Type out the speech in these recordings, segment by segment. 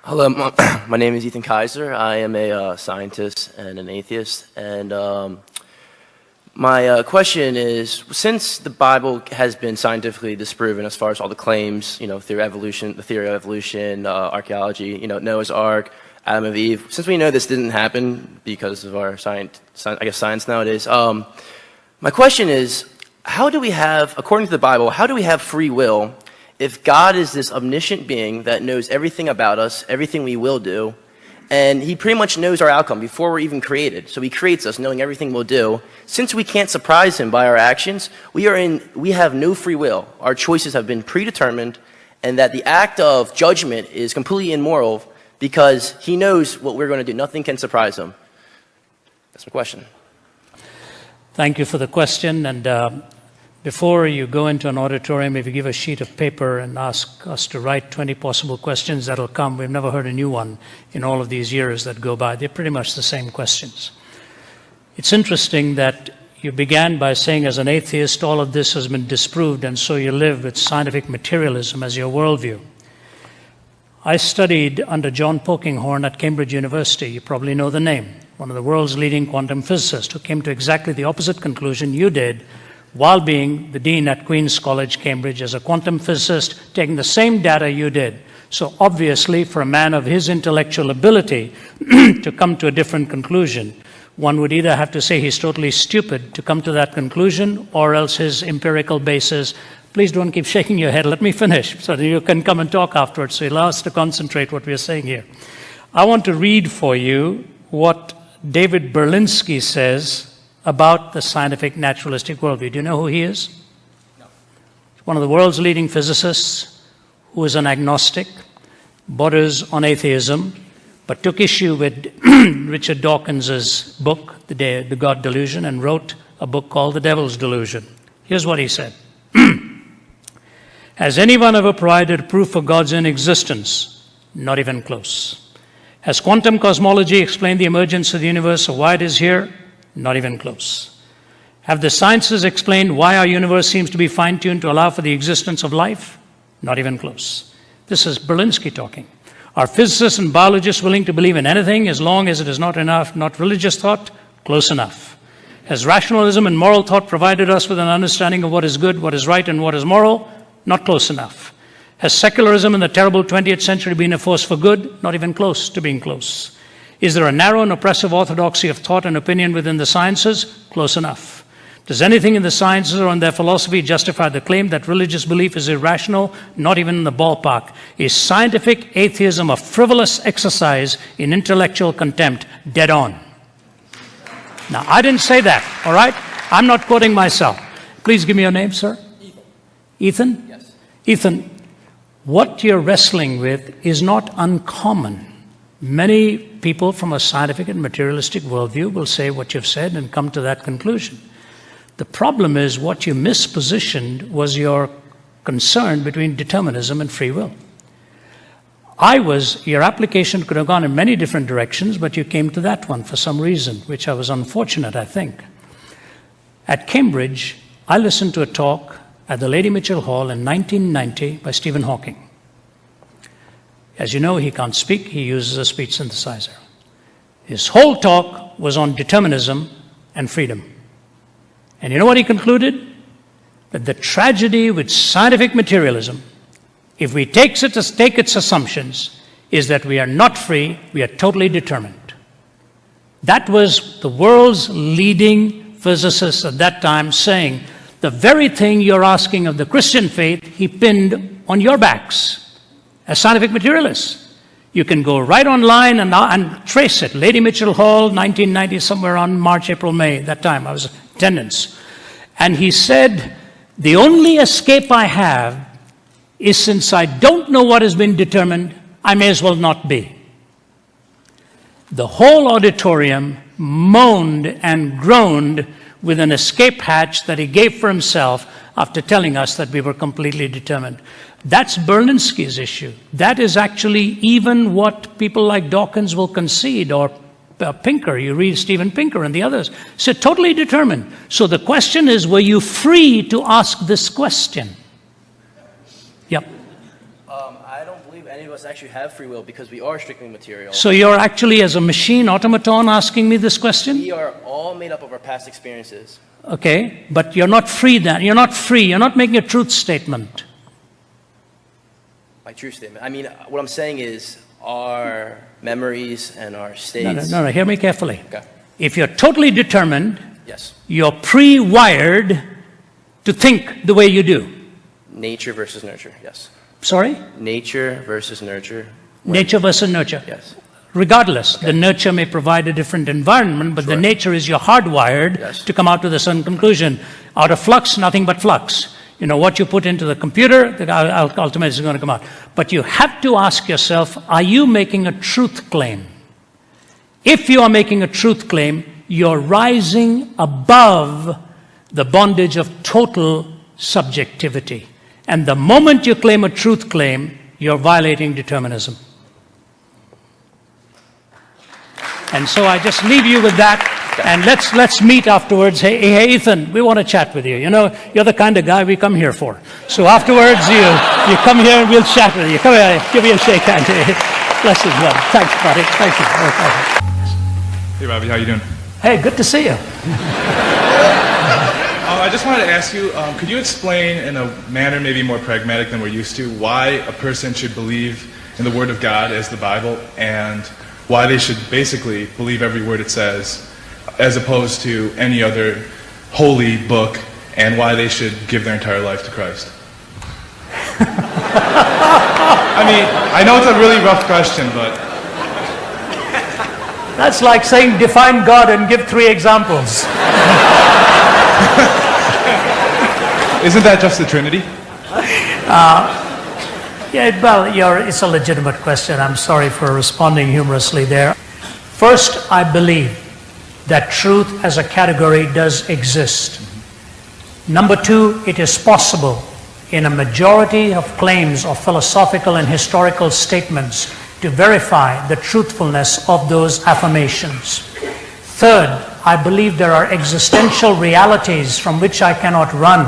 Hello, my name is Ethan Kaiser. I am a scientist and an atheist. And my question is, since the Bible has been scientifically disproven as far as all the claims, the theory of evolution, archaeology, Noah's Ark, Adam and Eve, since we know this didn't happen because of our science nowadays, my question is, how do we have, according to the Bible, how do we have free will if God is this omniscient being that knows everything about us, everything we will do, and he pretty much knows our outcome before we're even created? So he creates us knowing everything we'll do. Since we can't surprise him by our actions, we have no free will. Our choices have been predetermined, and that the act of judgment is completely immoral because he knows what we're going to do. Nothing can surprise him. That's my question. Thank you for the question. And before you go into an auditorium, if you give a sheet of paper and ask us to write 20 possible questions, that'll come. We've never heard a new one in all of these years that go by. They're pretty much the same questions. It's interesting that you began by saying, as an atheist, all of this has been disproved, and so you live with scientific materialism as your worldview. I studied under John Polkinghorne at Cambridge University. You probably know the name. One of the world's leading quantum physicists who came to exactly the opposite conclusion you did, while being the dean at Queen's College, Cambridge, as a quantum physicist, taking the same data you did. So obviously, for a man of his intellectual ability to come to a different conclusion, one would either have to say he's totally stupid to come to that conclusion, or else his empirical basis. Please don't keep shaking your head. Let me finish so that you can come and talk afterwards. So allow us to concentrate what we're saying here. I want to read for you what David Berlinski says about the scientific naturalistic worldview. Do you know who he is? No. One of the world's leading physicists who is an agnostic, borders on atheism, but took issue with Richard Dawkins's book, The God Delusion, and wrote a book called The Devil's Delusion. Here's what he said. Has anyone ever provided proof for God's inexistence? Not even close. Has quantum cosmology explained the emergence of the universe or why it is here? Not even close. Have the sciences explained why our universe seems to be fine-tuned to allow for the existence of life? Not even close. This is Berlinski talking. Are physicists and biologists willing to believe in anything as long as it is not religious thought? Close enough. Has rationalism and moral thought provided us with an understanding of what is good, what is right, and what is moral? Not close enough. Has secularism in the terrible 20th century been a force for good? Not even close to being close. Is there a narrow and oppressive orthodoxy of thought and opinion within the sciences? Close enough. Does anything in the sciences or in their philosophy justify the claim that religious belief is irrational? Not even in the ballpark. Is scientific atheism a frivolous exercise in intellectual contempt? Dead on. Now, I didn't say that, all right? I'm not quoting myself. Please give me your name, sir. Ethan. Ethan? Yes. Ethan, what you're wrestling with is not uncommon. Many people from a scientific and materialistic worldview will say what you've said and come to that conclusion. The problem is what you mispositioned was your concern between determinism and free will. Your application could have gone in many different directions, but you came to that one for some reason, which I was unfortunate, I think. At Cambridge, I listened to a talk at the Lady Mitchell Hall in 1990 by Stephen Hawking. As you know, he can't speak. He uses a speech synthesizer. His whole talk was on determinism and freedom. And you know what he concluded? That the tragedy with scientific materialism, if we take its assumptions, is that we are not free, we are totally determined. That was the world's leading physicist at that time saying, the very thing you're asking of the Christian faith, he pinned on your backs. As scientific materialists, you can go right online and trace it. Lady Mitchell Hall, 1990, somewhere on March, April, May, that time I was in attendance. And he said, the only escape I have is since I don't know what has been determined, I may as well not be. The whole auditorium moaned and groaned with an escape hatch that he gave for himself after telling us that we were completely determined. That's Berlinski's issue. That is actually even what people like Dawkins will concede, or Pinker. You read Steven Pinker and the others. So totally determined. So the question is, were you free to ask this question? Yep. I don't believe any Many of us actually have free will because we are strictly material. So you're actually, as a machine automaton, asking me this question? We are all made up of our past experiences. Okay, but you're not free then. You're not free. You're not making a truth statement. My truth statement. I mean, what I'm saying is our memories and our states. No, hear me carefully. Okay. If you're totally determined, Yes. you're pre-wired to think the way you do. Nature versus nurture. Yes. Sorry? Nature versus nurture. Nature versus nurture. Yes. Regardless, the nurture may provide a different environment, but the nature is you're hardwired to come out with a certain conclusion. Out of flux, nothing but flux. You know, what you put into the computer, ultimately is going to come out. But you have to ask yourself, are you making a truth claim? If you are making a truth claim, you're rising above the bondage of total subjectivity. And the moment you claim a truth claim, you're violating determinism. And so I just leave you with that, and let's meet afterwards. Hey, Ethan, we want to chat with you. You know, you're the kind of guy we come here for. So afterwards, you come here and we'll chat with you. Come here, give me a shake hand. Bless you, brother. Thanks, buddy. Thank you. Hey, Ravi, how you doing? Hey, good to see you. I just wanted to ask you, could you explain in a manner maybe more pragmatic than we're used to why a person should believe in the Word of God as the Bible, and why they should basically believe every word it says as opposed to any other holy book, and why they should give their entire life to Christ? I mean, I know it's a really rough question, but... That's like saying define God and give 3 examples. Isn't that just the Trinity? Yeah, well, it's a legitimate question. I'm sorry for responding humorously there. First, I believe that truth as a category does exist. Number 2, it is possible in a majority of claims of philosophical and historical statements to verify the truthfulness of those affirmations. Third, I believe there are existential realities from which I cannot run,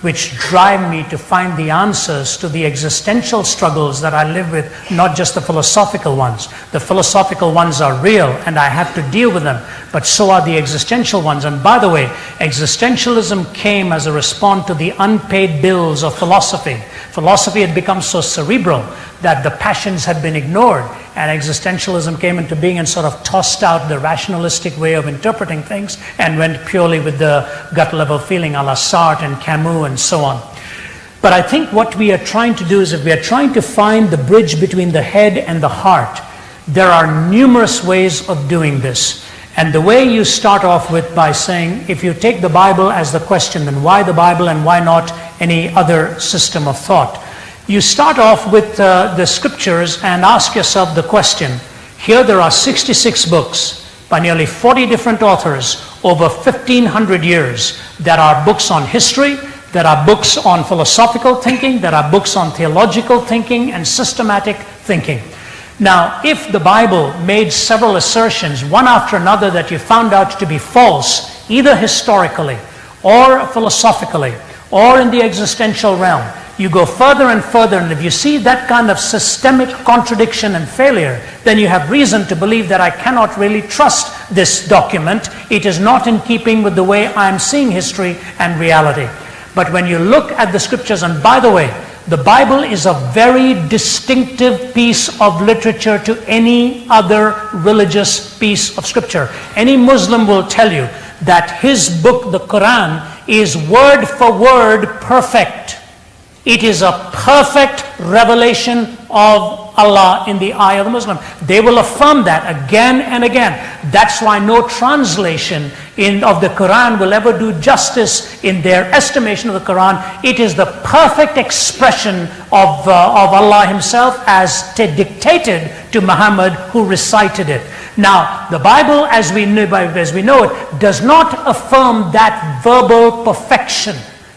which drive me to find the answers to the existential struggles that I live with, not just the philosophical ones. The philosophical ones are real and I have to deal with them, but so are the existential ones. And by the way, existentialism came as a response to the unpaid bills of philosophy. Philosophy had become so cerebral that the passions had been ignored, and existentialism came into being and sort of tossed out the rationalistic way of interpreting things and went purely with the gut level feeling a la Sartre and Camus and so on. But I think what we are trying to do is, if we are trying to find the bridge between the head and the heart, there are numerous ways of doing this. And the way you start off with by saying, if you take the Bible as the question, then why the Bible and why not any other system of thought? You start off with the scriptures and ask yourself the question. Here there are 66 books by nearly 40 different authors over 1,500 years. There are books on history, there are books on philosophical thinking, there are books on theological thinking and systematic thinking. Now, if the Bible made several assertions, one after another, that you found out to be false, either historically or philosophically or in the existential realm, you go further and further, and if you see that kind of systemic contradiction and failure, then you have reason to believe that I cannot really trust this document. It is not in keeping with the way I'm seeing history and reality. But when you look at the scriptures, and by the way, the Bible is a very distinctive piece of literature to any other religious piece of scripture. Any Muslim will tell you that his book, the Quran, is word for word perfect. It is a perfect revelation of Allah in the eye of the Muslim. They will affirm that again and again. That's why no translation of the Quran will ever do justice in their estimation of the Quran. It is the perfect expression of Allah Himself as dictated to Muhammad, who recited it. Now, the Bible, as we know it, does not affirm that verbal perfection.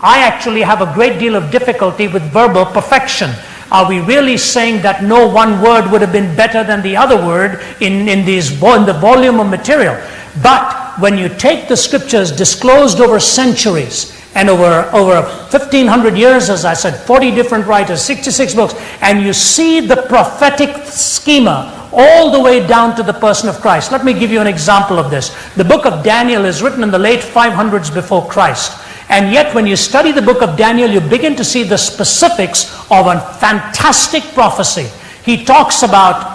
I actually have a great deal of difficulty with verbal perfection. Are we really saying that no one word would have been better than the other word in the volume of material? But when you take the scriptures disclosed over centuries and over 1,500 years, as I said, 40 different writers, 66 books, and you see the prophetic schema all the way down to the person of Christ. Let me give you an example of this. The book of Daniel is written in the late 500s before Christ. And yet when you study the book of Daniel, you begin to see the specifics of a fantastic prophecy. He talks about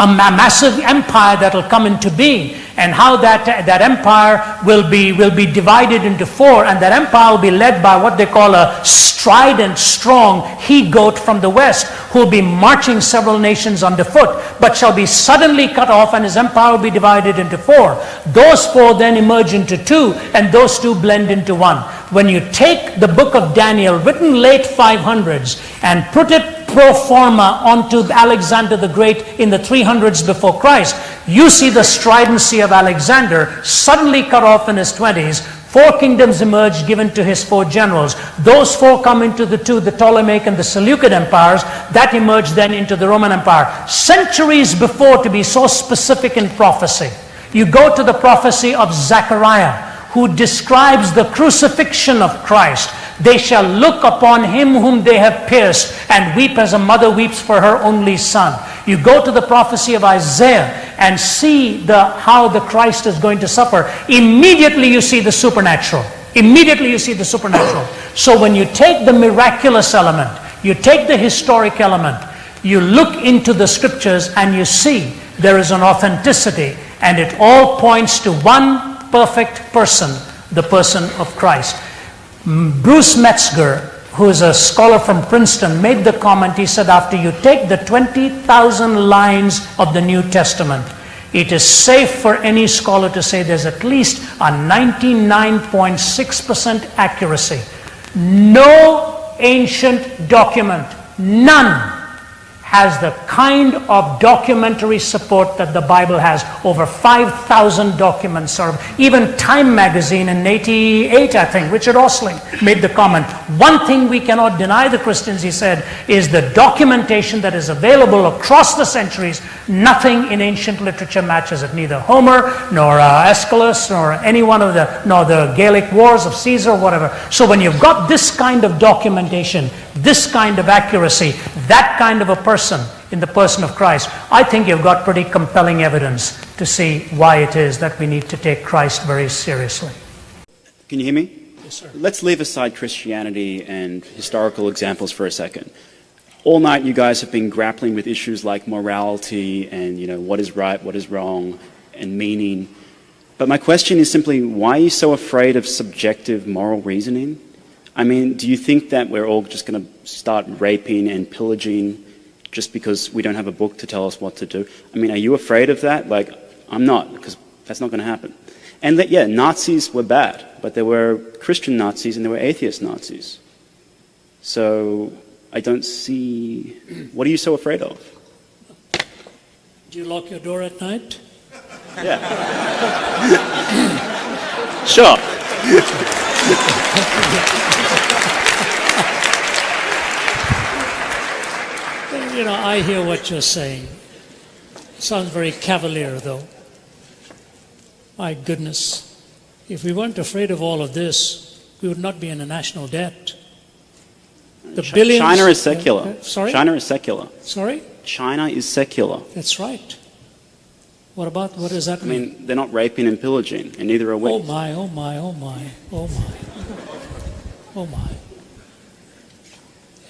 a massive empire that will come into being, and how that empire will be divided into four, and that empire will be led by what they call a strident, strong he-goat from the west, who will be marching several nations underfoot, but shall be suddenly cut off, and his empire will be divided into four. Those four then emerge into two, and those two blend into one. When you take the book of Daniel, written late 500s, and put it pro forma onto Alexander the Great in the 300s before Christ, you see the stridency of Alexander suddenly cut off in his 20s. Four kingdoms emerge given to his four generals. Those four come into the two, the Ptolemaic and the Seleucid empires, that emerge then into the Roman Empire. Centuries before, to be so specific in prophecy. You go to the prophecy of Zachariah, who describes the crucifixion of Christ. They shall look upon him whom they have pierced and weep as a mother weeps for her only son. You go to the prophecy of Isaiah and see how the Christ is going to suffer. Immediately you see the supernatural. Immediately you see the supernatural. So when you take the miraculous element, you take the historic element, you look into the scriptures and you see there is an authenticity, and it all points to one perfect person, the person of Christ. Bruce Metzger, who is a scholar from Princeton, made the comment. He said, after you take the 20,000 lines of the New Testament, it is safe for any scholar to say there's at least a 99.6% accuracy. No ancient document, none, has the kind of documentary support that the Bible has. Over 5,000 documents. Or even Time magazine in 88, I think, Richard Osling made the comment. One thing we cannot deny the Christians, he said, is the documentation that is available across the centuries. Nothing in ancient literature matches it. Neither Homer, nor Aeschylus, nor any one of nor the Gaelic wars of Caesar, whatever. So when you've got this kind of documentation, this kind of accuracy, that kind of a person in the person of Christ, I think you've got pretty compelling evidence to see why it is that we need to take Christ very seriously. Can you hear me? Yes, sir. Let's leave aside Christianity and historical examples for a second. All night you guys have been grappling with issues like morality and, what is right, what is wrong, and meaning. But my question is simply, why are you so afraid of subjective moral reasoning? I mean, do you think that we're all just going to start raping and pillaging just because we don't have a book to tell us what to do? I mean, are you afraid of that? Like, I'm not, because that's not going to happen. And Nazis were bad, but there were Christian Nazis and there were atheist Nazis. So I don't see, what are you so afraid of? Do you lock your door at night? Yeah. Sure. I hear what you're saying. It sounds very cavalier, though. My goodness. If we weren't afraid of all of this, we would not be in a national debt. The billions... China is secular. Sorry? China is secular. Sorry? China is secular. That's right. What does that mean? I mean, they're not raping and pillaging, and neither are we. Oh my, oh my, oh my, oh my. Oh my.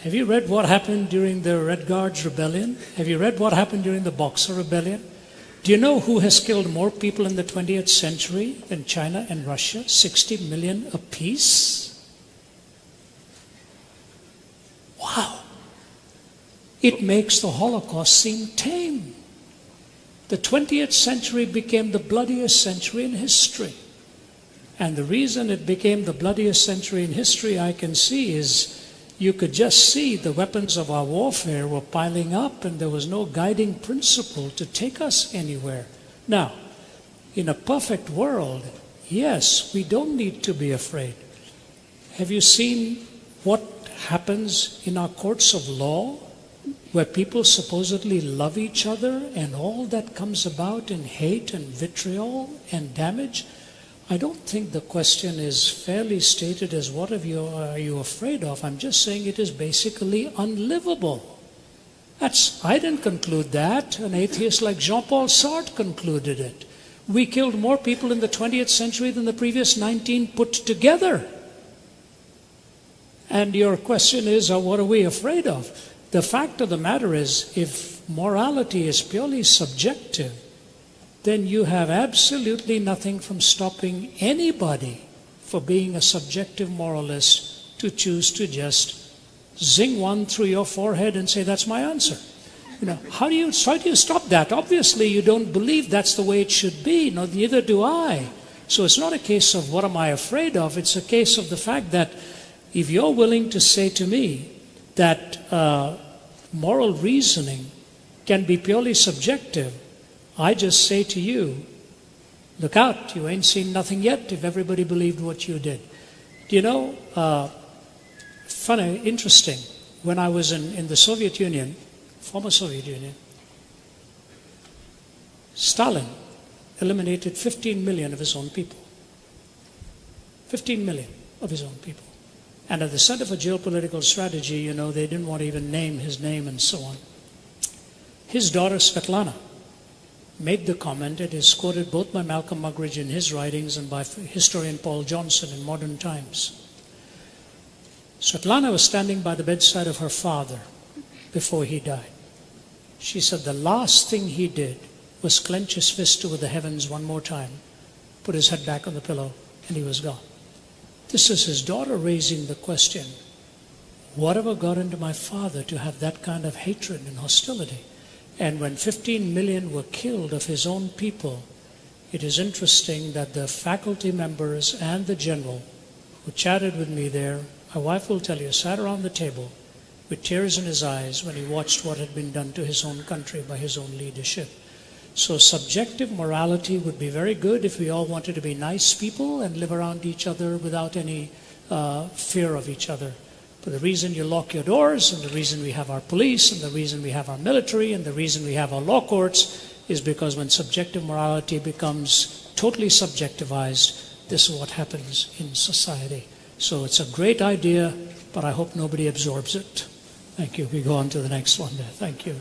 Have you read what happened during the Red Guards Rebellion? Have you read what happened during the Boxer Rebellion? Do you know who has killed more people in the 20th century than China and Russia? 60 million apiece? Wow. It makes the Holocaust seem tame. The 20th century became the bloodiest century in history. And the reason it became the bloodiest century in history, I can see, is you could just see the weapons of our warfare were piling up and there was no guiding principle to take us anywhere. Now, in a perfect world, yes, we don't need to be afraid. Have you seen what happens in our courts of law, where people supposedly love each other and all that comes about in hate and vitriol and damage? I don't think the question is fairly stated as what are you afraid of. I'm just saying it is basically unlivable. I didn't conclude that. An atheist like Jean-Paul Sartre concluded it. We killed more people in the 20th century than the previous 19 put together. And your question is, what are we afraid of? The fact of the matter is, if morality is purely subjective, then you have absolutely nothing from stopping anybody for being a subjective moralist to choose to just zing one through your forehead and say, that's my answer. How do you stop that? Obviously, you don't believe that's the way it should be. No, neither do I. So it's not a case of what am I afraid of. It's a case of the fact that if you're willing to say to me that moral reasoning can be purely subjective, I just say to you, look out, you ain't seen nothing yet if everybody believed what you did. Funny, interesting, when I was in the Soviet Union, former Soviet Union, Stalin eliminated 15 million of his own people. 15 million of his own people. And at the Center for Geopolitical Strategy, they didn't want to even name his name and so on. His daughter, Svetlana, made the comment, it is quoted both by Malcolm Muggeridge in his writings and by historian Paul Johnson in Modern Times. Svetlana was standing by the bedside of her father before he died. She said the last thing he did was clench his fist toward the heavens one more time, put his head back on the pillow, and he was gone. This is his daughter raising the question, whatever got into my father to have that kind of hatred and hostility? And when 15 million were killed of his own people, it is interesting that the faculty members and the general who chatted with me there, my wife will tell you, sat around the table with tears in his eyes when he watched what had been done to his own country by his own leadership. So subjective morality would be very good if we all wanted to be nice people and live around each other without any fear of each other. But the reason you lock your doors, and the reason we have our police, and the reason we have our military, and the reason we have our law courts is because when subjective morality becomes totally subjectivized, this is what happens in society. So it's a great idea, but I hope nobody absorbs it. Thank you. We go on to the next one there. Thank you.